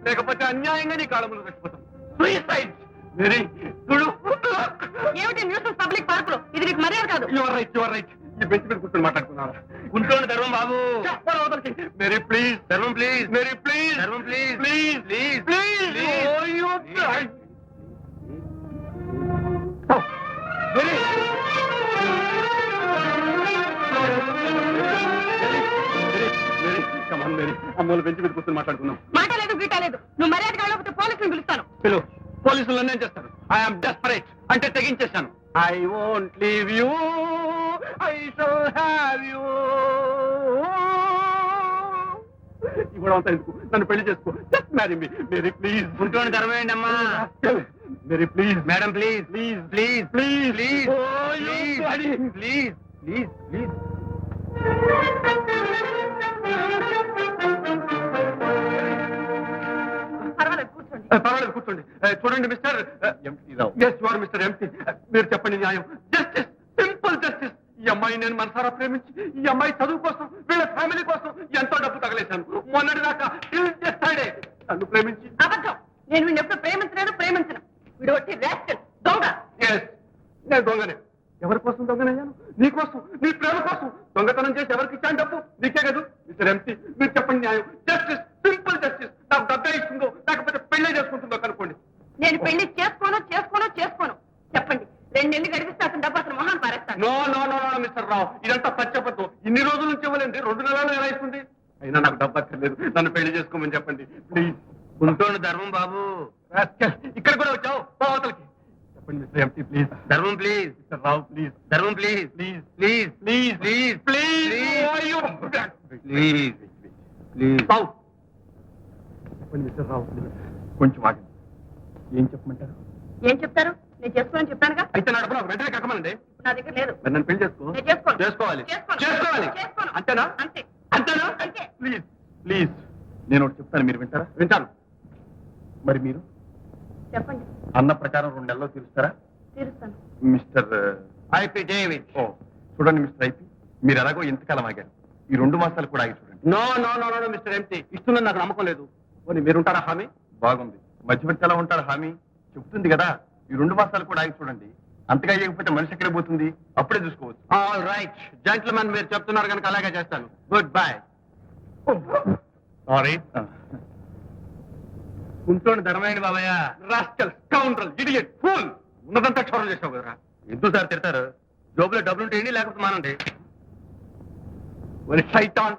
లేకపోతే అన్యాయంగా నీ కాళ్ళ ముందు చచ్చిపోతాం. సూసైడ్ మేరీ చూడు. ఏమిటి న్యూస్ పబ్లిక్ పార్క్ లో? ఇది నీకు మర్యాద కాదు. Your right. ఈ బెంచ్ మీద కూర్చొని మాట్లాడుతున్నారా? ఉంటోండి ధర్మం బాబు. Mary please, Dharmam please, Mary please, Dharmam please, please please, please. Mary come on Mary, అమ్మోళ్ళు బెంచ్ మీద కూర్చొని మాట్లాడుకుందాం. మాటలేదు గీటలేదు. నువ్వు మర్యాద కాకపోతే పోలీసులు పిలుస్తాను. పిలు, పోలీసులు నన్ను ఏం చేస్తారు? ఐఎమ్ డెస్పరేట్ అంటే తెగించేశాను. I won't leave you, I shall have you. ఇప్పుడు అంతా ఎందుకు? నన్ను పెళ్లి చేసుకో. Just marry me. Mary please. ఉంటోండి ధర్మం ఏంటి అమ్మా? Mary please. Madam please, please please, please please, please please, please, please. పర్వాలేదు కూర్చోండి. పర్వాలేదు కూర్చోండి. చూడండి mister MP Rao. Yes you are mister MP. మీరు చెప్పండి న్యాయం. Justice, simple justice. ఈ అమ్మాయి నేను మనసారా ప్రేమించి, ఈ అమ్మాయి చదువు కోసం, వీళ్ళ ఫ్యామిలీ కోసం ఎంతో డబ్బు తగలేశాను. మొన్నటి దాకా చేస్తాడే నన్ను ప్రేమించి. అబద్ధం. నేను వీడిని ఎప్పుడు ప్రేమించను. వీడు వచ్చి రాస్కల్, దొంగ. ఎస్, నేను దొంగనే. ఎవరి కోసం దొంగనయ్యాను? నీ కోసం, నీ ప్రేమ కోసం. దొంగతనం చేసి ఎవరికి ఇచ్చాను డబ్బు? నీకే కదా మిస్టర్ ఎంపీ. మీరు చెప్పండి న్యాయం. Justice, simple justice. నాకు డబ్బే ఇస్తుందో లేకపోతే పెళ్ళే చేసుకుంటుందో కనుక్కోండి. నేను పెళ్లి చేసుకోను. చెప్పండి. 2 నెలలు గడిపిస్తే అతను డబ్బు అతను మొహాన్ని పారేస్తాను. No no no no mister Rao, ఇదంతా సత్యపద్ధం. ఇన్ని రోజుల నుంచి ఇవ్వలేండి, 2 నెలలు ఎలా ఇస్తుంది? అయినా నాకు డబ్బు అక్కర్లేదు. నన్ను పెళ్లి చేసుకోమని చెప్పండి ప్లీజ్. ఉంటోండి ధర్మం బాబు. ఇక్కడ కూడా వచ్చావు అవతలకి. చెప్పండి mister MP please. Dharmam please, mister Rao please. Dharmam please, please please, please please, please please, please. Rao, చెప్పండి మిస్టర్ రావు ప్లీజ్. కొంచెం ఆగండి. ఏం చెప్పమంటారు? ఏం చెప్తారు? నేను చేసుకోనని చెప్పానుగా. అయితే నా డబ్బు నాకు వెంటనే కక్కమనండి. నా దగ్గర లేదు. మరి నన్ను పెళ్లి చేసుకో. నేను చేసుకోను. చేసుకోవాలి. చేసుకోను. చేసుకోవాలి. చేసుకోను. అంతేనా? అంతే. అంతేనా? అంతే. ప్లీజ్ ప్లీజ్, నేను ఒకటి చెప్తాను, మీరు వింటారా? వింటాను. మరి మీరు చెప్పండి. అన్న ప్రకారం 2 నెలల్లో తీరుస్తారా? తీరుస్తాను. Mister IP David. ఓ చూడండి మిస్టర్ ఐపీ, మీరు ఎలాగో ఎంతకాలం ఆగారు. ఈ 2 మాసాలు కూడా ఆగి చూడండి. No no no no mister MP. ఇస్తుందని నాకు నమ్మకం లేదు. పోనీ మీరుంటారా హామీ? బాగుంది. మధ్యవర్తి ఎలా ఉంటారు హామీ? చెప్తుంది కదా. ఈ 2 మాసాలు కూడా ఆగి చూడండి. అంతగా అయ్యకపోతే మనిషి ఎక్కడ పోతుంది? అప్పుడే చూసుకోవచ్చు. ఆల్ రైట్ జెంట్మెన్, మీరు చెప్తున్నారు కనుక అలాగే చేస్తాను. Good bye. సారీ. ఉంటోండి ధర్మేండి బాబయ్య. Rascal, scoundrel, idiot, fool. ఉన్నదంతా క్షోరం చేసావు కదరా. ఎందుకు సార్ తిడతారు? జోబులో డబ్బులు ఉంటేయండి, లేకపోతే మానండి. మరి శైతాన్,